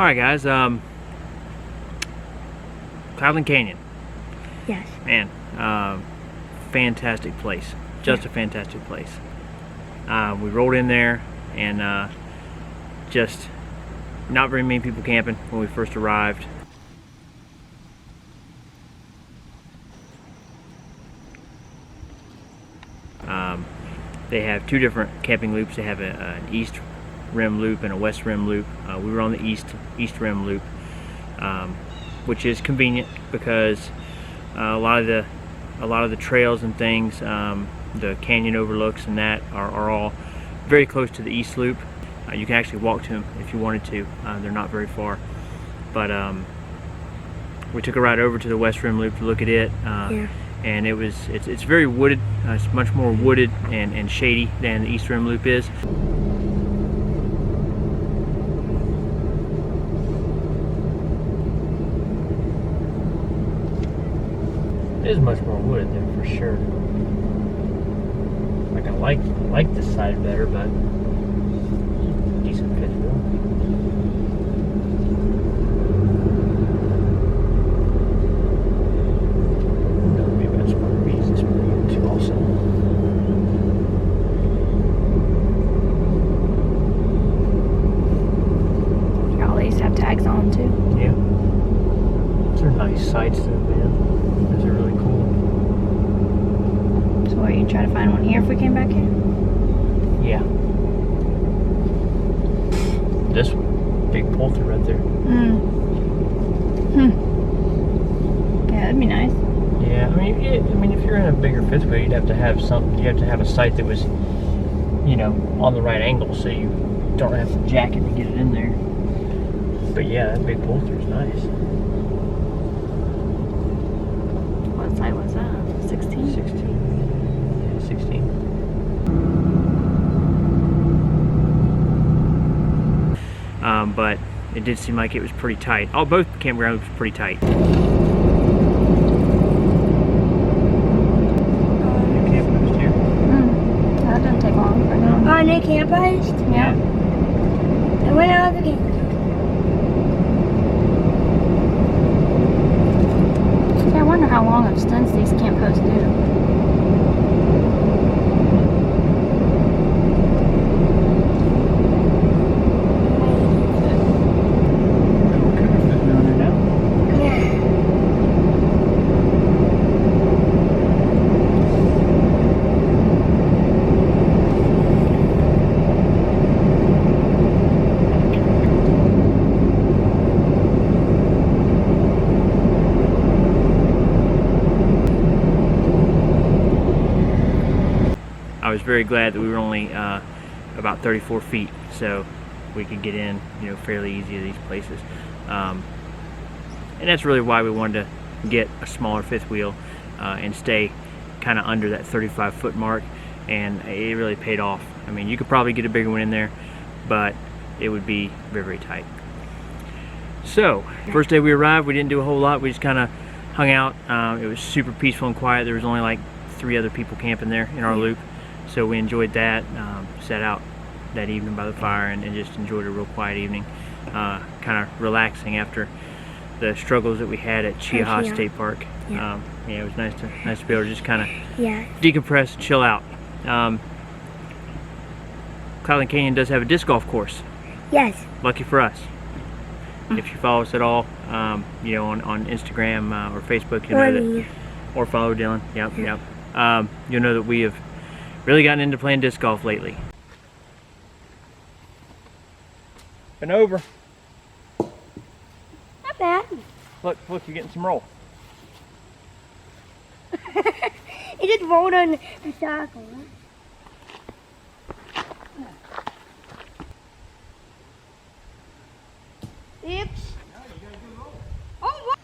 Alright guys, Cloudland Canyon. Yes. Man, fantastic place. Just a fantastic place. We rolled in there and just not very many people camping when we first arrived. They have two different camping loops. They have an east rim loop and a west rim loop. We were on the east rim loop, which is convenient because a lot of the trails and things, the canyon overlooks and that are all very close to the east loop. You can actually walk to them if you wanted to. They're not very far, but we took a ride over to the west rim loop to look at it. Yeah. And it's very wooded. It's much more wooded and shady than the east rim loop is. It is much more wooded there for sure. Like I like this side better, but decent fifth wheel. Maybe that's one of the reasons we're going to also. All these have tags on them too. Yeah. Those are nice sights though, man. Those are really cool. So what, you try to find one here if we came back here? Yeah. This one, big pull-through right there. Yeah, that'd be nice. Yeah, I mean, if you're in a bigger fifth wheel, you'd have to have a sight that was, you know, on the right angle, so you don't have to jack it to get it in there. But yeah, that big pull-through is nice. What size was that? 16? 16. Yeah, 16. But it did seem like it was pretty tight. Oh, both campgrounds was pretty tight. That doesn't take long for now. On the campus? Yeah. I went out of the campus. I wonder how long of stints these camp hosts do. I was very glad that we were only about 34 feet, so we could get in, you know, fairly easy to these places. And that's really why we wanted to get a smaller fifth wheel and stay kind of under that 35-foot mark, and it really paid off. I mean, you could probably get a bigger one in there, but it would be very, very tight. So, first day we arrived, we didn't do a whole lot. We just kind of hung out. It was super peaceful and quiet. There was only like 3 other people camping there in our loop. So we enjoyed that, sat out that evening by the fire and just enjoyed a real quiet evening. Kind of relaxing after the struggles that we had at Chiaha State Park. Yeah. Yeah, it was nice to be able to just kind of Yeah. decompress, chill out. Cloudland Canyon does have a disc golf course. Yes. Lucky for us. If you follow us at all, you know, on Instagram or Facebook, you'll know that, or follow Dylan. Yep. You'll know that we have really gotten into playing disc golf lately. Been over. Not bad. Look, you're getting some roll. It just rolled on the circle. Oops. Oh, what?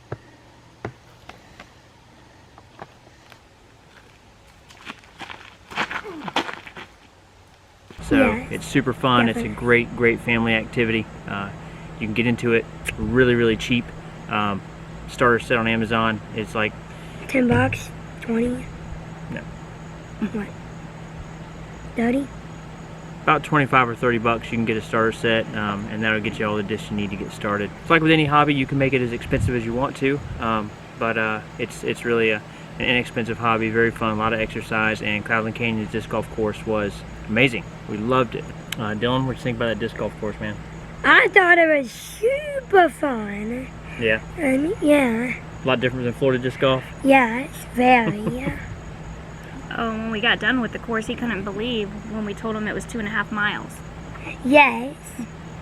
So Yes, it's super fun. definitely. It's a great family activity. You can get into it really cheap. Starter set on Amazon. It's like $10, 20. No. What? 30? about 25 or 30 bucks. You can get a starter set, and that'll get you all the discs you need to get started. It's like with any hobby, you can make it as expensive as you want to, but it's really an inexpensive hobby, very fun, a lot of exercise, and Cloudland Canyon's disc golf course was amazing. We loved it. Dylan, what do you think about that disc golf course, man? I thought it was super fun. Yeah. And yeah. A lot different than Florida disc golf? Yes, very, yeah. Oh, when we got done with the course, he couldn't believe when we told him it was 2.5 miles. Yes.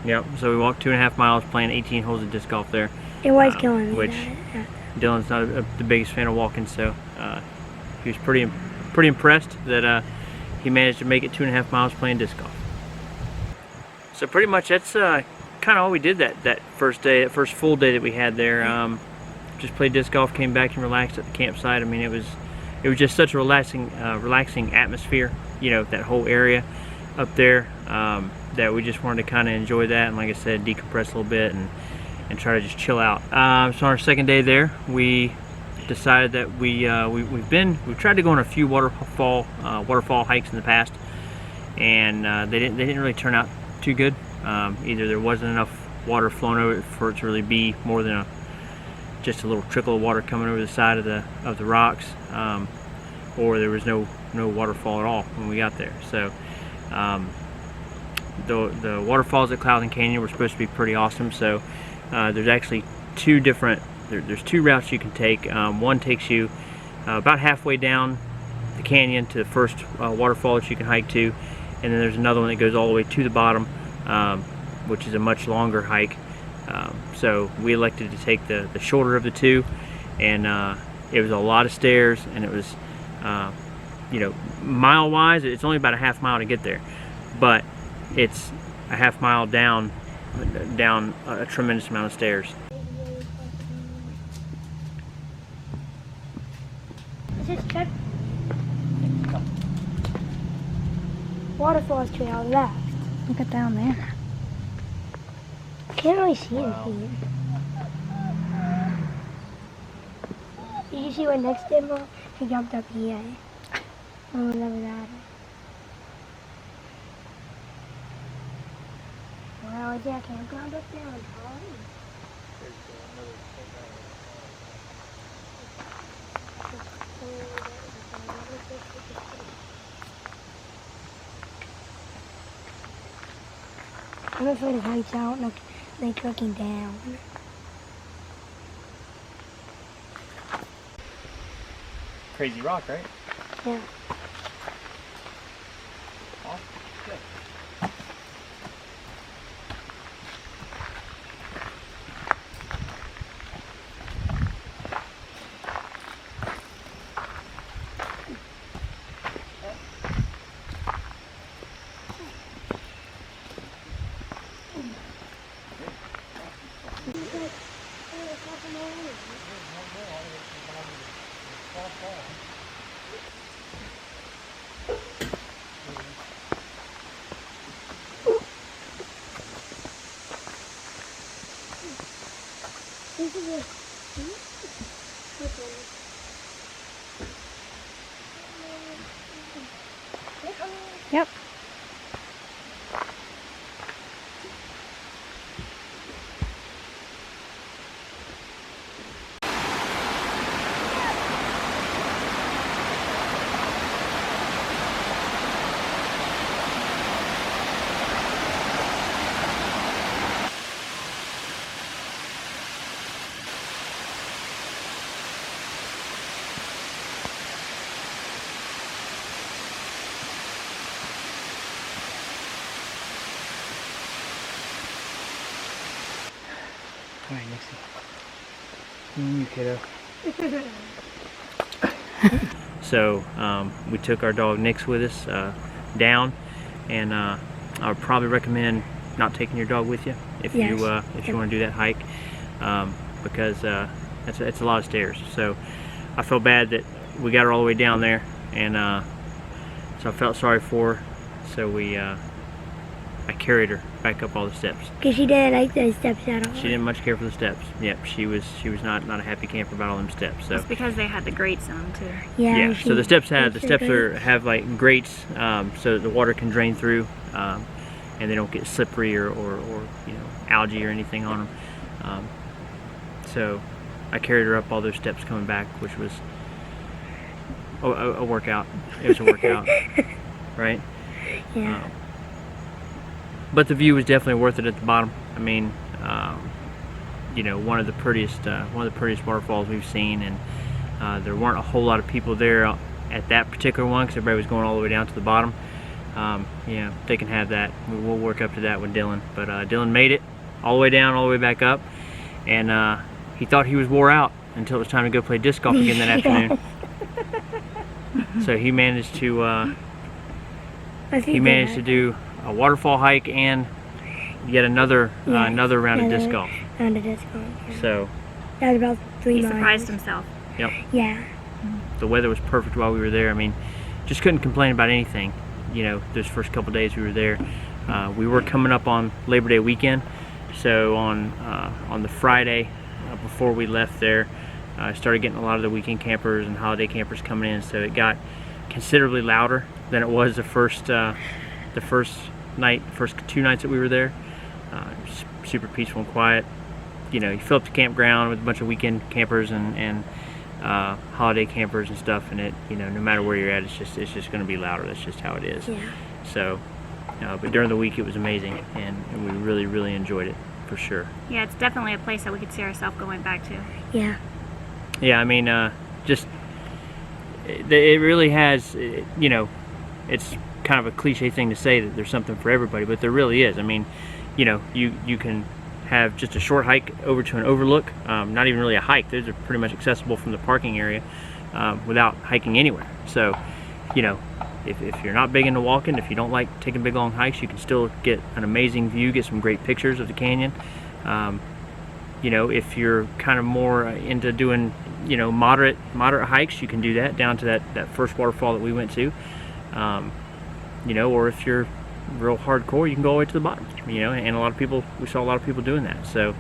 Yep, so we walked 2.5 miles playing 18 holes of disc golf there. It was killing me. Which Dylan's not the biggest fan of walking, so he was pretty impressed that he managed to make it 2.5 miles playing disc golf. So pretty much that's kind of all we did that first day, that first full day that we had there. Just played disc golf, came back and relaxed at the campsite. I mean, it was just such a relaxing atmosphere, you know, that whole area up there, that we just wanted to kind of enjoy that, and like I said, decompress a little bit and try to just chill out. So on our second day there, we decided that we've tried to go on a few waterfall hikes in the past, and they didn't really turn out too good. Either there wasn't enough water flowing over it for it to really be more than just a little trickle of water coming over the side of the rocks, or there was no waterfall at all when we got there. So the waterfalls at Cloudland Canyon were supposed to be pretty awesome. So there's actually there's two routes you can take. One takes you about halfway down the canyon to the first waterfall that you can hike to, and then there's another one that goes all the way to the bottom, which is a much longer hike. So we elected to take the shorter of the two, and it was a lot of stairs, and it was, you know, mile wise it's only about a half mile to get there, but it's a half mile down a tremendous amount of stairs. Just check. Waterfalls to our left. Look at down there. Can't really see anything. Did you see what next did, Mom? He jumped up here. Oh, look at that. Wow, is there a campground up there on top? I'm afraid of heights out and like looking down. Crazy rock, right? Yeah. Oh, good. This is a... Yep. All right, Nixie. You kiddo. So we took our dog Nix with us down, and I would probably recommend not taking your dog with you if you want to do that hike, because it's a lot of stairs. So I felt bad that we got her all the way down there, and so I felt sorry for her. So I carried her back up all the steps. Because she didn't like those steps at all. She didn't much care for the steps. Yep, she was not a happy camper about all them steps. So It's because they had the grates on too. Yeah. yeah, so the steps have like grates, so that the water can drain through, and they don't get slippery or you know, algae or anything on them. So I carried her up all those steps coming back, which was a workout. It was a workout, right? Yeah. But the view was definitely worth it at the bottom. I mean, you know, one of the prettiest waterfalls we've seen, and there weren't a whole lot of people there at that particular one because everybody was going all the way down to the bottom. Yeah, they can have that. We'll work up to that with Dylan. But Dylan made it all the way down, all the way back up, and he thought he was wore out until it was time to go play disc golf again that afternoon. So he managed to do a waterfall hike and yet another another round of disc golf. Round of disc golf. Yeah. So that was about 3 He miles. surprised himself. yep, Yeah. the weather was perfect while we were there. I mean, just couldn't complain about anything. You know, those first couple days we were there. We were coming up on Labor Day weekend, so on the Friday before we left there, I started getting a lot of the weekend campers and holiday campers coming in, so it got considerably louder than it was the first 2 nights that we were there. Super peaceful and quiet. You know, you fill up the campground with a bunch of weekend campers and holiday campers and stuff, and it, you know, no matter where you're at, it's just going to be louder. That's just how it is. Yeah. So, but during the week it was amazing, and we really enjoyed it for sure. Yeah, it's definitely a place that we could see ourselves going back to. Yeah. Yeah, I mean, just it really has. You know, it's kind of a cliche thing to say that there's something for everybody, but there really is. I mean, you know, you can have just a short hike over to an overlook, not even really a hike. Those are pretty much accessible from the parking area without hiking anywhere. So, you know, if you're not big into walking, if you don't like taking big long hikes, you can still get an amazing view, get some great pictures of the canyon. You know, if you're kind of more into doing, you know, moderate hikes, you can do that down to that first waterfall that we went to. You know, or if you're real hardcore, you can go all the way to the bottom. You know, and we saw a lot of people doing that. So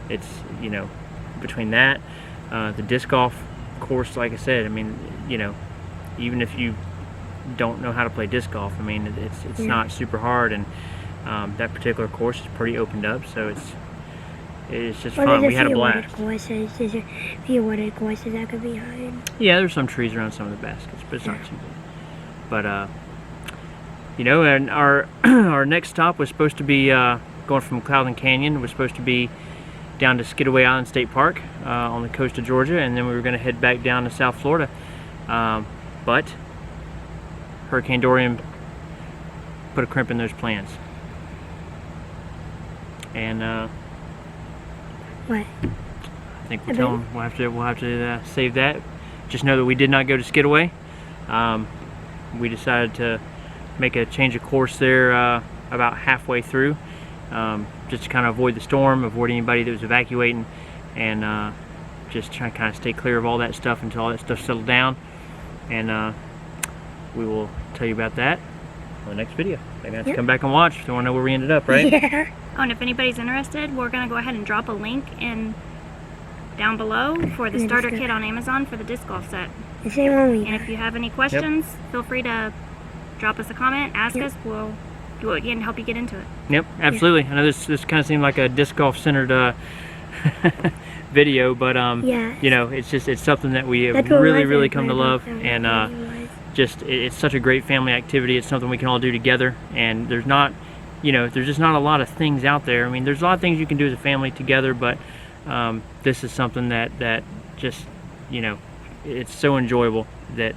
it's, you know, between that, the disc golf course, like I said, I mean, you know, even if you don't know how to play disc golf, I mean, it's not super hard, and that particular course is pretty opened up, so it's just fun. We had a blast. There's a few wooded courses that could be hard. Yeah, there's some trees around some of the baskets, but it's not too bad. But you know, and our next stop was supposed to be going from Cloudland Canyon. Was supposed to be down to Skidaway Island State Park on the coast of Georgia, and then we were going to head back down to South Florida. But Hurricane Dorian put a crimp in those plans. And What? I think we'll have to save that. Just know that we did not go to Skidaway. We decided to make a change of course there about halfway through, just to kind of avoid the storm, avoid anybody that was evacuating, and just try to kind of stay clear of all that stuff until all that stuff settled down. And we will tell you about that on the next video. They're going to have to come back and watch if they want to know where we ended up, right? Yeah. Oh, and if anybody's interested, we're going to go ahead and drop a link down below for the starter kit on Amazon for the disc golf set. The same one we And if you have any questions, feel free to drop us a comment, ask us. We'll do it again to help you get into it. Yep, absolutely. I know this kind of seemed like a disc golf centered video, but you know, it's something that we have really come to love, and it's such a great family activity. It's something we can all do together, and there's just not a lot of ththings out there. I mean, there's a lot of things you can do as a family together, but this is something that just, you know, it's so enjoyable that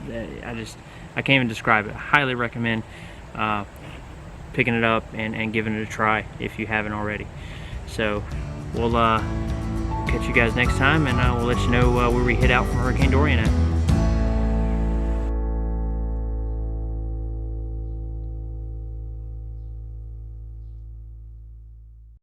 I can't even describe it. I highly recommend picking it up and giving it a try if you haven't already. So we'll catch you guys next time, and we'll let you know where we hit out from Hurricane Dorian at.